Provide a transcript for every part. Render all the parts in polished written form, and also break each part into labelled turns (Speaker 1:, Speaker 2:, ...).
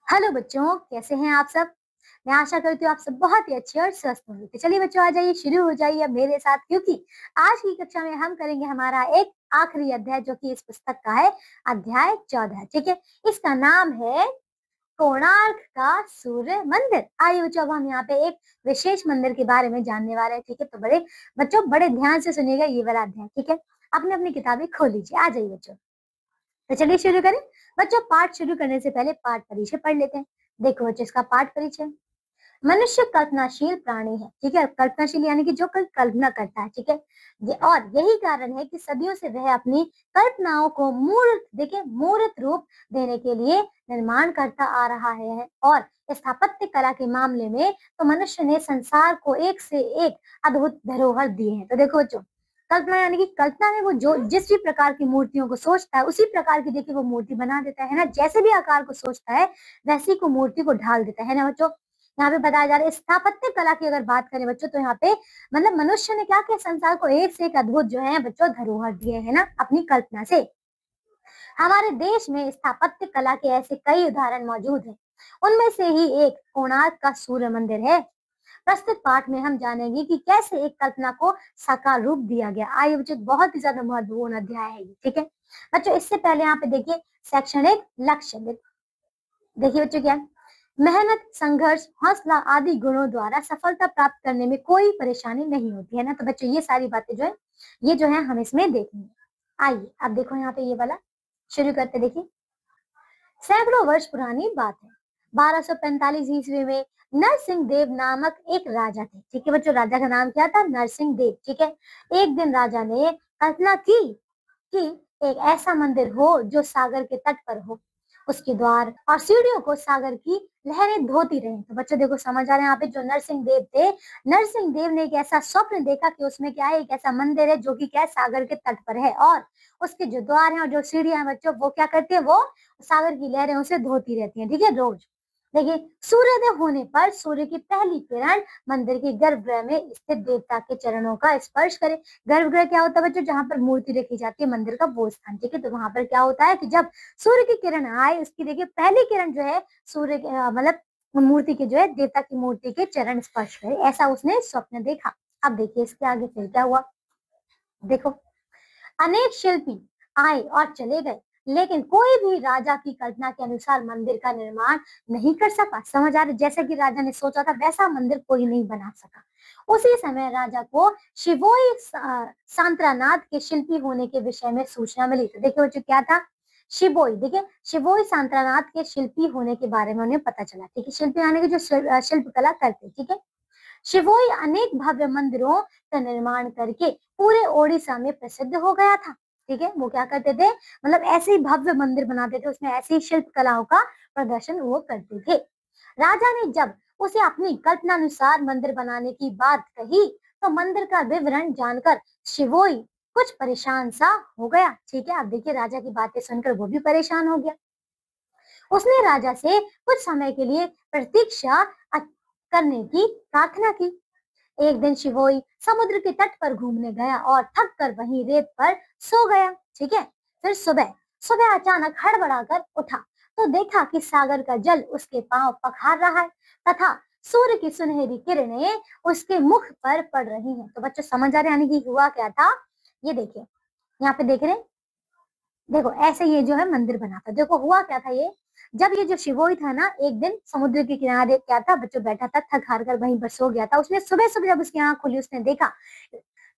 Speaker 1: Hello बच्चों, कैसे हैं आप सब। मैं आशा करती हूँ आप सब बहुत ही अच्छे और स्वस्थ होंगे। तो चलिए बच्चों, आ जाइए, शुरू हो जाइए अब मेरे साथ, क्योंकि आज की कक्षा में हम करेंगे हमारा एक आखिरी अध्याय, जो कि इस पुस्तक का है अध्याय 14। ठीक है, इसका नाम है कोणार्क का सूर्य मंदिर। आइए बच्चों, अब हम यहाँ पे एक विशेष मंदिर के बारे में जानने वाले हैं। ठीक है, तो बच्चों बड़े ध्यान से सुनिएगा ये वाला अध्याय। ठीक है, अपने अपनी किताबें खोल लीजिए। आ जाइए बच्चों, तो चलिए शुरू करें। बच्चों, पाठ शुरू करने से पहले पाठ परिचय पढ़ लेते हैं। देखो बच्चों, इसका पाठ परिचय। मनुष्य कल्पनाशील प्राणी है। ठीक है, कल्पनाशील यानी कि जो कल्पना करता है। ठीक है, और यही कारण है कि सदियों से वह अपनी कल्पनाओं को मूर्त रूप देने के लिए निर्माण करता आ रहा है। और स्थापत्य कला के मामले में तो मनुष्य ने संसार को एक से एक अद्भुत धरोहर दिए हैं। तो देखो बच्चों, कल्पना यानी कि कल्पना में वो जो जिस भी प्रकार की मूर्तियों को सोचता है, उसी प्रकार की देखिए वो मूर्ति बना देता है ना। जैसे भी आकार को सोचता है वैसी को मूर्ति को ढाल देता है ना बच्चों। यहाँ पे बताया जा रहा है स्थापत्य कला की अगर बात करें बच्चों, तो यहाँ पे मतलब मनुष्य ने क्या किया, संसार को एक से एक अद्भुत जो है बच्चों धरोहर दिए है ना अपनी कल्पना से। हमारे देश में स्थापत्य कला के ऐसे कई उदाहरण मौजूद हैं। उनमें से ही एक कोणार्क का सूर्य मंदिर है। प्रस्तुत पाठ में हम जानेंगे कि कैसे एक कल्पना को साकार रूप दिया गया। आइए बच्चों, बहुत ही ज्यादा महत्वपूर्ण अध्याय है ये। ठीक है बच्चों, इससे पहले यहाँ पे देखिए सेक्शन 1 लक्ष्य। देखिए बच्चों, क्या मेहनत, संघर्ष, हौसला आदि गुणों द्वारा सफलता प्राप्त करने में कोई परेशानी नहीं होती है ना। तो बच्चों ये सारी बातें जो है हम इसमें देखेंगे। आइए अब देखो यहाँ पे ये वाला शुरू करते। देखिए, सैकड़ों वर्ष पुरानी बात है। 1245 ईस्वी में नरसिंह देव नामक एक राजा थे। ठीक है बच्चों, राजा का नाम क्या था? नरसिंह देव। ठीक है, एक दिन राजा ने कल्पना की कि एक ऐसा मंदिर हो जो सागर के तट पर हो, उसके द्वार और सीढ़ियों को सागर की लहरें धोती रहें। तो बच्चों देखो, समझ आ रहे हैं यहाँ पे जो नरसिंह देव थे, नरसिंह देव ने एक ऐसा स्वप्न देखा कि उसमें क्या है, एक ऐसा मंदिर है जो कि क्या है, सागर के तट पर है, और उसके जो द्वार हैं और जो सीढ़ियां हैं बच्चों, वो क्या करती है, वो सागर की लहरें उसे धोती रहती हैं। ठीक है, रोज। देखिए, सूर्योदय होने पर सूर्य की पहली किरण मंदिर के गर्भगृह में स्थित देवता के चरणों का स्पर्श करे। गर्भगृह क्या होता है बच्चों? जहाँ पर मूर्ति रखी जाती है, मंदिर का वो स्थान। ठीक है, तो वहां पर क्या होता है कि जब सूर्य की किरण आए, उसकी देखिए पहली किरण जो है सूर्य मतलब मूर्ति के जो है, देवता की मूर्ति के चरण स्पर्श करे, ऐसा उसने स्वप्न देखा। अब देखिए इसके आगे फिर क्या हुआ। देखो, अनेक शिल्पी आए और चले गए, लेकिन कोई भी राजा की कल्पना के अनुसार मंदिर का निर्माण नहीं कर सका। समझ आ रहा? जैसा कि राजा ने सोचा था वैसा मंदिर कोई नहीं बना सका। उसी समय राजा को शिवोई सांतरानाथ के शिल्पी होने के विषय में सूचना मिली। तो देखिए बच्चों, क्या था? शिवोई। देखिए, शिवोई सांतरानाथ के शिल्पी होने के बारे में उन्हें पता चला। ठीक है, शिल्पी यानी कि जो शिल्प कला करते। ठीक है, शिवोई अनेक भव्य मंदिरों का निर्माण करके पूरे ओडिशा में प्रसिद्ध हो गया था। ठीक है, वो क्या करते थे, मतलब ऐसे ही भव्य मंदिर बनाते थे, उसमें ऐसी शिल्प कलाओं का प्रदर्शन वो करते थे। राजा ने जब उसे अपनी कल्पनानुसार मंदिर बनाने की बात कही, तो मंदिर का विवरण जानकर शिवोई कुछ परेशान सा हो गया। ठीक है, अब देखिए राजा की बातें सुनकर वो भी परेशान हो गया। उसने राजा से कुछ समय के लिए प्रतीक्षा करने की प्रार्थना की। एक दिन शिवोई समुद्र के तट पर घूमने गया और थक कर वहीं रेत पर सो गया। ठीक है, फिर सुबह सुबह अचानक हड़बड़ाकर उठा तो देखा कि सागर का जल उसके पांव पखार रहा है तथा सूर्य की सुनहरी किरणें उसके मुख पर पड़ रही हैं। तो बच्चों समझ आ रहे, यानी कि हुआ क्या था, ये देखिए यहाँ पे देख रहे हैं। देखो ऐसे ये जो है मंदिर बना था। देखो हुआ क्या था, ये जब ये जो शिवोई था ना, एक दिन समुद्र के किनारे क्या था बच्चों, बैठा था, थक हार कर वहीं पर सो गया था। उसने सुबह सुबह जब उसकी आंख खुली, उसने देखा,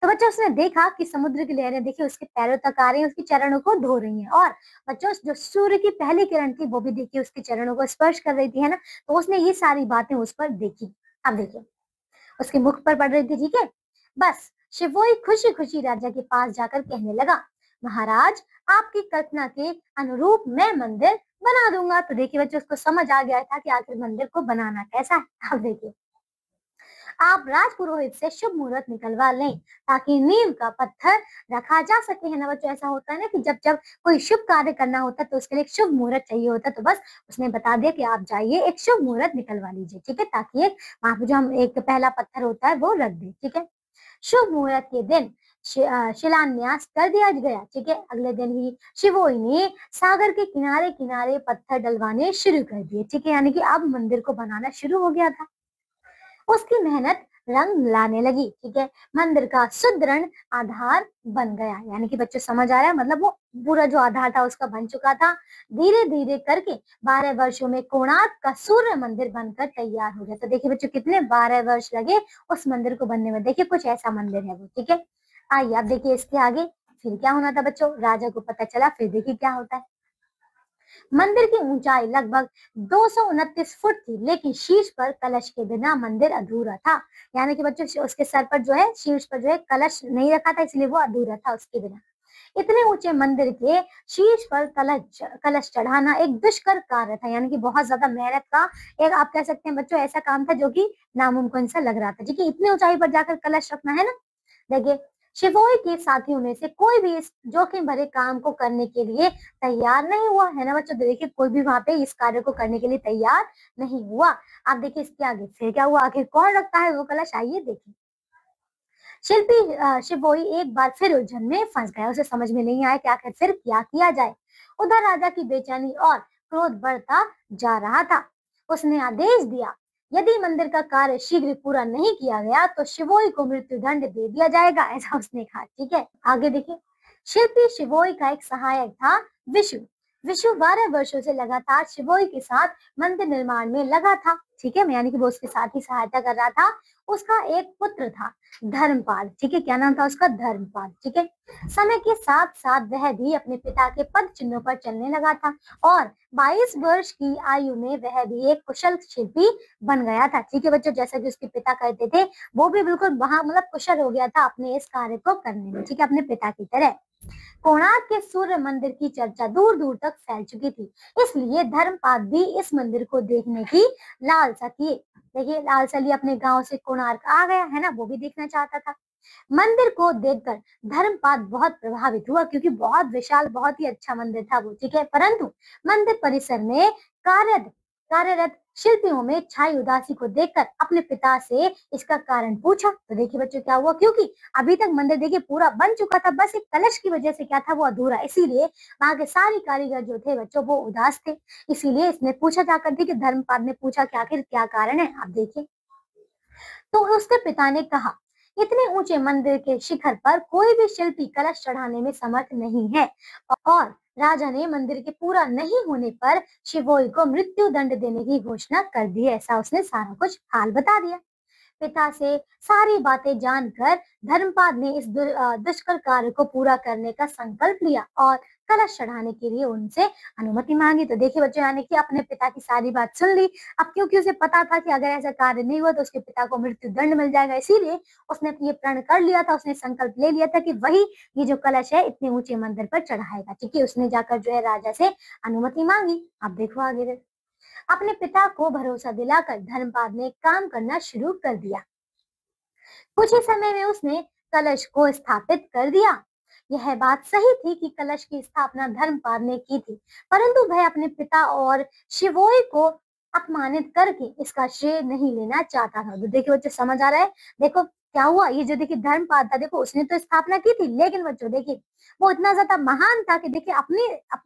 Speaker 1: तो बच्चों उसने देखा कि समुद्र की लहरें देखिए उसके पैरों तक आ रही हैं, उसके चरणों को धो रही हैं, और बच्चों जो सूर्य की पहली किरण थी वो भी देखिए उसके चरणों को स्पर्श कर रही थी, है ना। तो उसने ये सारी बातें उस पर देखी। अब देखिए उसके मुख पर पड़ रही थी। ठीक है, बस शिवोई खुशी खुशी राजा के पास जाकर कहने लगा, महाराज, आपकी कल्पना के अनुरूप मैं मंदिर बना दूंगा। तो देखिए बच्चों, उसको समझ आ गया था कि आखिर मंदिर को बनाना कैसा है। अब देखिए, आप राजपुरोहित से शुभ मुहूर्त निकलवा लें ताकि नींव का पत्थर रखा जा सके, है ना बच्चों। ऐसा होता है ना कि जब जब कोई शुभ कार्य करना होता है तो उसके लिए एक शुभ मुहूर्त चाहिए होता है, तो बस उसने बता दिया कि आप जाइए एक शुभ मुहूर्त निकलवा लीजिए। ठीक है, ताकि एक वहां पे जो हम एक पहला पत्थर होता है वो रख दे। ठीक है, शुभ मुहूर्त के दिन शिलान्यास कर दिया गया। ठीक है, अगले दिन ही शिवोई ने सागर के किनारे किनारे पत्थर डलवाने शुरू कर दिए। ठीक है, यानी कि अब मंदिर को बनाना शुरू हो गया था। उसकी मेहनत रंग लाने लगी। ठीक है, मंदिर का सुदृढ़ आधार बन गया। यानी कि बच्चों समझ आ रहा है, मतलब वो पूरा जो आधार था उसका बन चुका था। धीरे धीरे करके 12 वर्षों में कोणार्क का सूर्य मंदिर बनकर तैयार हो गया। तो देखिए बच्चों कितने 12 वर्ष लगे उस मंदिर को बनने में। देखिए कुछ ऐसा मंदिर है वो। ठीक है, आइए आप देखिए इसके आगे फिर क्या होना था बच्चों। राजा को पता चला, फिर देखिए क्या होता है। मंदिर की ऊंचाई लगभग 229 फुट थी, लेकिन शीर्ष पर कलश के बिना मंदिर अधूरा था। यानी कि बच्चों उसके सर पर जो है, शीर्ष पर जो है कलश नहीं रखा था, इसलिए वो अधूरा था उसके बिना। इतने ऊंचे मंदिर के शीर्ष पर कलश कलश चढ़ाना एक दुष्कर कार्य था। यानी कि बहुत ज्यादा मेहनत का एक, आप कह सकते हैं बच्चों, ऐसा काम था जो कि नामुमकिन सा लग रहा था। ठीक है, इतनी ऊंचाई पर जाकर कलश रखना है ना। देखिए शिवोई के साथियों में से कोई भी इस जोखिम भरे काम को करने के लिए तैयार नहीं हुआ, है ना बच्चों। देखिए कोई भी वहां पे इस कार्य को करने के लिए तैयार नहीं हुआ। आप देखिए इसके आगे फिर क्या हुआ, आखिर कौन रखता है वो कलश, आइए देखिए। शिल्पी शिवोई एक बार फिर उलझन में फंस गया। उसे समझ में नहीं आया कि आखिर फिर क्या किया जाए। उधर राजा की बेचैनी और क्रोध बढ़ता जा रहा था। उसने आदेश दिया, यदि मंदिर का कार्य शीघ्र पूरा नहीं किया गया तो शिवोई को मृत्यु दंड दे दिया जाएगा, ऐसा उसने कहा। ठीक है, आगे देखिए। शिल्पी शिवोई का एक सहायक था विशु। विशु 12 वर्षों से लगातार शिवोई के साथ मंदिर निर्माण में लगा था। ठीक है, यानी कि वो उसके साथ ही सहायता कर रहा था। उसका एक पुत्र था धर्मपाल। ठीक है, क्या नाम था उसका, धर्मपाल। ठीक है, समय के साथ साथ वह भी अपने पिता के पद चिन्हों पर चलने लगा था और 22 वर्ष की आयु में वह भी एक कुशल शिल्पी बन गया था। ठीक है बच्चों, जैसा कि उसके पिता कहते थे, वो भी बिल्कुल वहां मतलब कुशल हो गया था अपने इस कार्य को करने में। ठीक है, अपने पिता की तरह। कोणार्क के सूर्य मंदिर की चर्चा दूर दूर तक फैल चुकी थी, इसलिए धर्मपाल भी इस मंदिर को देखने की लालसा किए। देखिए लालसा लिए अपने गांव से कोणार्क आ गया, है ना, वो भी देखना चाहता था। मंदिर को देखकर धर्मपाल बहुत प्रभावित हुआ, क्योंकि बहुत विशाल, बहुत ही अच्छा मंदिर था वो। ठीक है, परंतु मंदिर परिसर में कार्यरत कार्यरत शिल्पियों में छाई उदासी को देखकर अपने पिता से इसका कारण पूछा। तो देखिए बच्चों क्या हुआ, क्योंकि अभी तक मंदिर देखिए पूरा बन चुका था, बस एक कलश की वजह से क्या था, वो अधूरा, इसीलिए वहां के सारे कारीगर जो थे बच्चों वो उदास थे। इसीलिए इसने पूछा जाकर के, धर्मपाल ने पूछा कि आखिर क्या कारण है। आप देखिए, तो उसके पिता ने कहा, इतने ऊंचे मंदिर के शिखर पर कोई भी शिल्पी कलश चढ़ाने में समर्थ नहीं है और राजा ने मंदिर के पूरा नहीं होने पर शिवोई को मृत्यु दंड देने की घोषणा कर दी। ऐसा उसने सारा कुछ हाल बता दिया। पिता से सारी बातें जानकर धर्मपाल ने इस दुष्कर कार्य को पूरा करने का संकल्प लिया और कलश चढ़ाने के लिए उनसे अनुमति मांगी। तो देखिए बच्चों, यानी कि अपने पिता की सारी बात सुन ली। अब क्योंकि उसे पता था कि अगर ऐसा कार्य नहीं हुआ तो उसके पिता को मृत्यु दंड मिल जाएगा, इसीलिए उसने ये प्रण कर लिया था, उसने संकल्प ले लिया था कि वही ये जो कलश है इतने ऊंचे मंदिर पर चढ़ाएगा। ठीक है, उसने जाकर जो है राजा से अनुमति मांगी। अब देखो आगे। अपने पिता को भरोसा दिलाकर धर्मपाल ने काम करना शुरू कर दिया। कुछ ही समय में उसने कलश को स्थापित कर दिया। यह बात सही थी कि कलश की स्थापना धर्मपाल ने की थी, परंतु वह अपने पिता और शिवोई को अपमानित करके इसका श्रेय नहीं लेना चाहता था। तो देखिए बच्चों समझ आ रहा है। देखो क्या हुआ, ये जो देखिए धर्मपाल था, देखो उसने तो स्थापना की थी, लेकिन बच्चों देखिए वो इतना ज्यादा महान था कि देखिए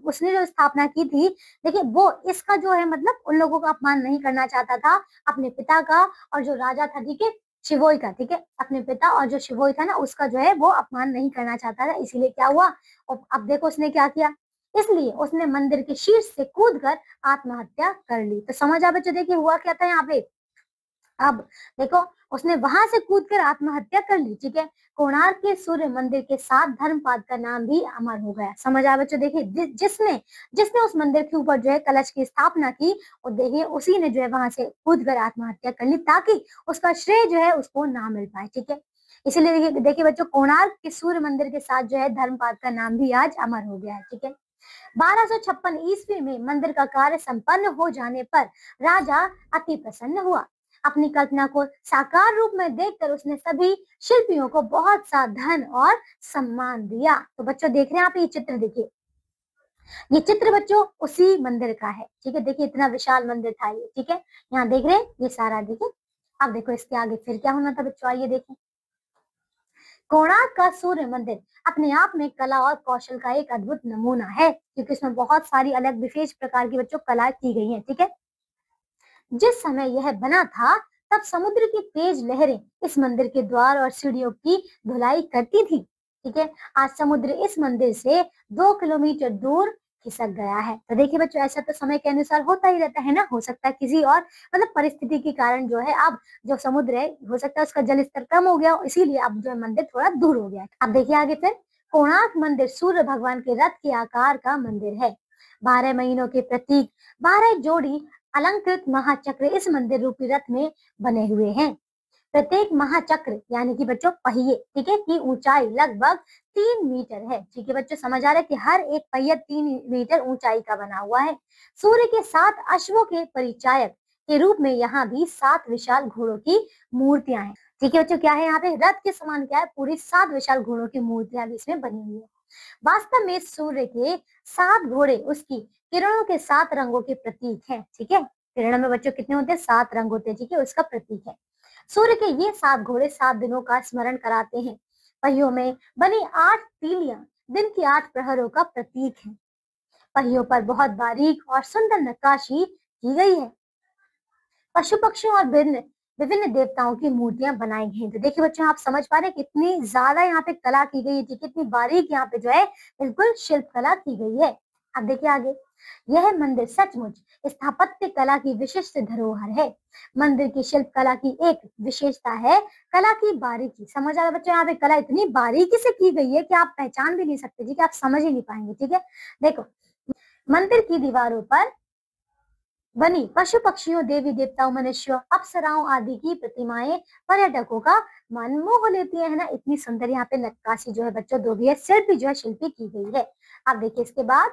Speaker 1: उसने जो स्थापना की थी, देखिए वो इसका जो है मतलब उन लोगों का अपमान नहीं करना चाहता था, अपने पिता का और जो राजा था, ठीक है, शिवोई का। ठीक है, अपने पिता और जो शिवोई था ना उसका जो है वो अपमान नहीं करना चाहता था, इसीलिए क्या हुआ, और अब देखो उसने क्या किया, इसलिए उसने मंदिर के शीर्ष से कूदकर आत्महत्या कर ली। तो समझ आ बच्चों, देखिए हुआ क्या था यहाँ पे। अब देखो उसने वहां से कूदकर आत्महत्या कर ली। ठीक है, कोणार्क के सूर्य मंदिर के साथ धर्मपाद का नाम भी अमर हो गया। समझ आ बच्चों, देखिए जिसने जिसने उस मंदिर के ऊपर जो है कलश की स्थापना की, और देखिए उसी ने जो है वहां से कूदकर आत्महत्या कर ली, ताकि उसका श्रेय जो है उसको ना मिल पाए। ठीक है, इसीलिए देखिए बच्चों, कोणार्क के सूर्य मंदिर के साथ जो है धर्मपाद का नाम भी आज अमर हो गया है। ठीक है, 1256 ईस्वी में मंदिर का कार्य संपन्न हो जाने पर राजा अति प्रसन्न हुआ। अपनी कल्पना को साकार रूप में देखकर उसने सभी शिल्पियों को बहुत सा धन और सम्मान दिया। तो बच्चों देख रहे हैं आप ये चित्र, देखिए ये चित्र बच्चों उसी मंदिर का है। ठीक है, देखिए इतना विशाल मंदिर था ये। ठीक है, यहाँ देख रहे हैं ये सारा, देखिए अब देखो इसके आगे फिर क्या होना था बच्चों, आइए देखें। कोणार्क का सूर्य मंदिर अपने आप में कला और कौशल का एक अद्भुत नमूना है, क्योंकि इसमें बहुत सारी अलग विशेष प्रकार की बच्चों कला की गई है। ठीक है, जिस समय यह बना था तब समुद्र की तेज लहरें इस मंदिर के द्वार और सीढ़ियों की धुलाई करती थी। ठीक है, आज समुद्र इस मंदिर से 2 किलोमीटर दूर खिसक गया है। तो देखिए बच्चों, ऐसा तो समय के अनुसार होता ही रहता है ना, हो सकता है किसी और मतलब परिस्थिति के कारण जो है अब जो समुद्र है हो सकता है उसका जल स्तर कम हो गया, इसीलिए अब जो है मंदिर थोड़ा दूर हो गया है। अब देखिए आगे फिर, कोणार्क मंदिर सूर्य भगवान के रथ के आकार का मंदिर है। 12 महीनों के प्रतीक 12 जोड़ी अलंकृत महाचक्र इस मंदिर रूपी रथ में बने हुए हैं। प्रत्येक महाचक्र यानी कि बच्चों पहिए, ठीक है, की ऊंचाई लगभग 3 मीटर है। ठीक है बच्चों, समझ आ रहा है कि हर एक पहिया 3 मीटर ऊंचाई का बना हुआ है। सूर्य के 7 अश्वों के परिचायक के रूप में यहाँ भी 7 विशाल घोड़ों की मूर्तियां हैं। ठीक है बच्चों, क्या है यहाँ पे रथ के समान क्या है, पूरी 7 विशाल घोड़ों की मूर्तियां भी इसमें बनी हुई है। वास्तव में सूर्य के 7 घोड़े उसकी किरणों के 7 रंगों के प्रतीक हैं। ठीक है, किरणों में बच्चों कितने होते हैं, 7 रंग होते हैं। ठीक है, उसका प्रतीक है। सूर्य के ये 7 घोड़े 7 दिनों का स्मरण कराते हैं। पहियों में बनी 8 तीलियां दिन की 8 प्रहरों का प्रतीक है। पहियों पर बहुत बारीक और सुंदर नक्काशी की गई है। पशु पक्षियों और विभिन्न विभिन्न देवताओं की मूर्तियां बनाई गई हैं। तो देखिए बच्चों, आप समझ पा रहे हैं कितनी ज्यादा यहाँ पे कला की गई है, कितनी बारीक यहाँ पे जो है बिल्कुल शिल्प कला की गई है। अब देखिए आगे, यह मंदिर सचमुच स्थापत्य कला की विशिष्ट धरोहर है। मंदिर की शिल्प कला की एक विशेषता है कला की बारीकी। समझ आ रहा बच्चों, यहाँ पे कला इतनी बारीकी से की गई है कि आप पहचान भी नहीं सकते, ठीक है, आप समझ ही नहीं पाएंगे। ठीक है, देखो मंदिर की दीवारों पर बनी पशु पक्षियों, देवी देवताओं, मनुष्यों, अप्सराओं आदि की प्रतिमाएं पर्यटकों का मन मोह लेती है ना। इतनी सुंदर यहाँ पे नक्काशी जो है बच्चों दो भी है, शिल्पी जो है शिल्पी की गई है। अब देखिए इसके बाद,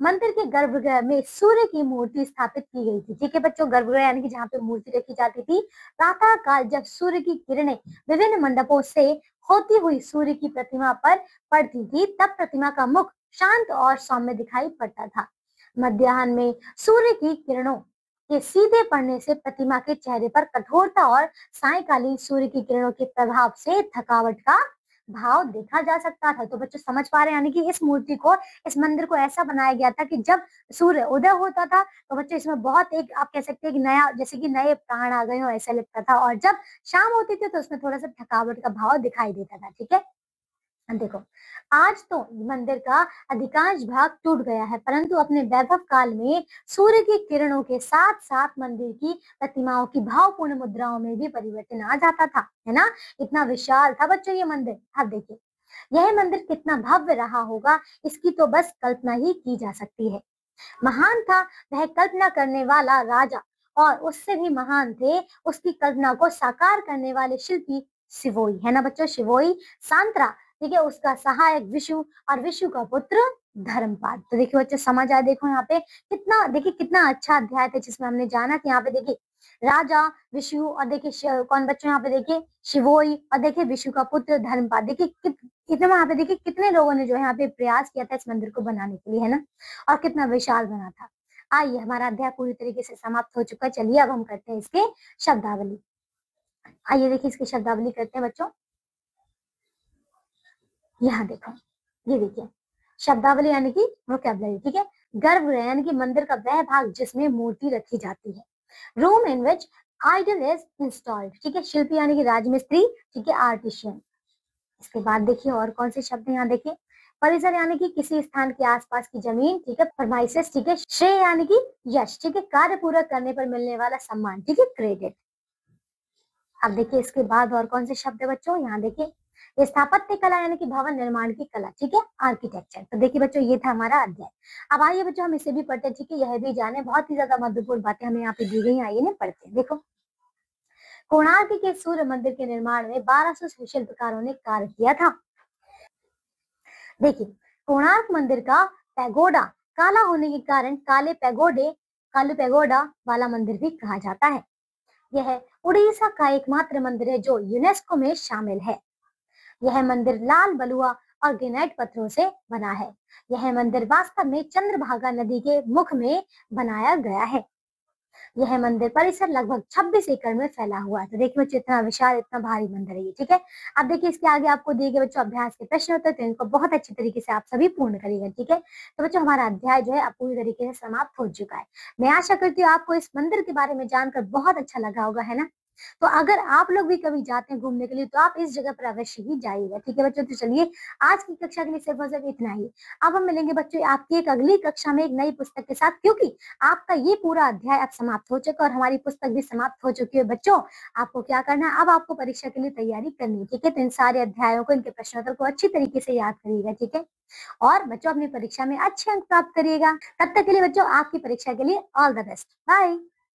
Speaker 1: मंदिर के गर्भगृह में सूर्य की मूर्ति स्थापित की गई थी। ठीक है बच्चों, गर्भगृह यानी कि जहाँ पे मूर्ति रखी जाती थी। प्रातः काल जब सूर्य की किरणें विभिन्न मंडपों से होती हुई सूर्य की प्रतिमा पर पड़ती थी, तब प्रतिमा का मुख शांत और सौम्य दिखाई पड़ता था। मध्याह्न में सूर्य की किरणों के सीधे पड़ने से प्रतिमा के चेहरे पर कठोरता और सायंकालीन सूर्य की किरणों के प्रभाव से थकावट का भाव देखा जा सकता था। तो बच्चों समझ पा रहे हैं, यानी कि इस मूर्ति को, इस मंदिर को ऐसा बनाया गया था कि जब सूर्य उदय होता था तो बच्चों इसमें बहुत एक आप कह सकते हैं कि नया, जैसे कि नए प्राण आ गए हो ऐसा लगता था, और जब शाम होती थी तो उसमें थोड़ा सा थकावट का भाव दिखाई देता था। ठीक है, देखो आज तो मंदिर का अधिकांश भाग टूट गया है, परंतु अपने वैभव काल में सूर्य की किरणों के साथ साथ मंदिर की प्रतिमाओं की भावपूर्ण मुद्राओं में भी परिवर्तन आ जाता था, है ना। इतना विशाल था बच्चों ये मंदिर। अब देखिए यह मंदिर कितना भव्य रहा होगा, इसकी तो बस कल्पना ही की जा सकती है। महान था वह कल्पना करने वाला राजा, और उससे भी महान थे उसकी कल्पना को साकार करने वाले शिल्पी शिवोई, है ना बच्चों, शिवोई सांत्रा। ठीक है, उसका सहायक विशु, और विशु का पुत्र धर्मपाद। तो देखिए बच्चों समझ आया, देखो यहाँ पे कितना, देखिए कितना अच्छा अध्याय था जिसमें हमने जाना कि यहाँ पे देखिए राजा विशु, और देखिए कौन बच्चों यहाँ पे देखिए शिवोई, और देखिए विशु का पुत्र धर्मपाद। देखिए कितने यहाँ पे देखिए कितने लोगों ने जो है यहाँ पे प्रयास किया था इस मंदिर को बनाने के लिए, है ना, और कितना विशाल बना था। आइए, हमारा अध्याय पूरी तरीके से समाप्त हो चुका है। चलिए अब हम करते हैं इसके शब्दावली। आइए देखिए इसकी शब्दावली करते हैं बच्चों। यहाँ देखो, ये देखिए शब्दावली यानी कि वोकैबुलरी। ठीक है, गर्भगृह यानी कि मंदिर का वह भाग जिसमें मूर्ति रखी जाती है। Room in which idol is installed. ठीक है, शिल्पी यानी कि राजमिस्त्री, ठीक है, आर्टिशियन। इसके बाद देखिए और कौन से शब्द यहाँ देखिए, परिसर यानी कि किसी स्थान के आसपास की जमीन, ठीक है, फरमाइसेस, ठीक है, श्रेय यानी कि यश, ठीक है, कार्य पूरा करने पर मिलने वाला सम्मान, ठीक है, क्रेडिट। अब देखिए इसके बाद और कौन से शब्द है बच्चों, यहाँ देखिए स्थापत्य कला यानी कि भवन निर्माण की कला, ठीक है, आर्किटेक्चर। तो देखिए बच्चों ये था हमारा अध्याय। अब आइए बच्चों हम इसे भी पढ़ते हैं, ठीक है, यह भी जाने, बहुत ही ज्यादा महत्वपूर्ण बातें हमें यहाँ पे दी गई, आइए ना पढ़ते हैं। देखो, कोणार्क के सूर्य मंदिर के निर्माण में 1200 शिल्पकारों ने कार्य किया था। देखिए कोणार्क मंदिर का पैगोडा काला होने के कारण काले पैगोडा वाला मंदिर भी कहा जाता है। यह उड़ीसा का एकमात्र मंदिर है जो यूनेस्को में शामिल है। यह मंदिर लाल बलुआ और ग्रेनाइट पत्थरों से बना है। यह मंदिर वास्तव में चंद्रभागा नदी के मुख में बनाया गया है। यह मंदिर परिसर लगभग 26 एकड़ में फैला हुआ है। तो देखिए बच्चों, इतना विशाल, इतना भारी मंदिर है ये, ठीक है। अब देखिए इसके आगे आपको दिए गए बच्चों अभ्यास के प्रश्न होते हैं, तो इनको बहुत अच्छी तरीके से आप सभी पूर्ण करिएगा, ठीक है। तो बच्चों, हमारा अध्याय जो है अब पूरी तरीके से समाप्त हो चुका है। मैं आशा करती हूँ आपको इस मंदिर के बारे में जानकर बहुत अच्छा लगा होगा, है ना। तो अगर आप लोग भी कभी जाते हैं घूमने के लिए, तो आप इस जगह पर अवश्य ही जाइएगा, ठीक है बच्चों। तो चलिए, आज की कक्षा के लिए सिर्फ और सिर्फ इतना ही। अब हम मिलेंगे बच्चों आपकी एक अगली कक्षा में एक नई पुस्तक के साथ, क्योंकि आपका ये पूरा अध्याय अब समाप्त हो चुका है और हमारी पुस्तक भी समाप्त हो चुकी है बच्चों। आपको क्या करना है, अब आपको परीक्षा के लिए तैयारी करनी है, ठीक है। तो इन सारे अध्यायों को, इनके प्रश्नोत्तर को अच्छी तरीके से याद करिएगा, ठीक है। और बच्चों, अपनी परीक्षा में अच्छे अंक प्राप्त करिएगा। तब तक के लिए बच्चों, आपकी परीक्षा के लिए ऑल द बेस्ट। बाय।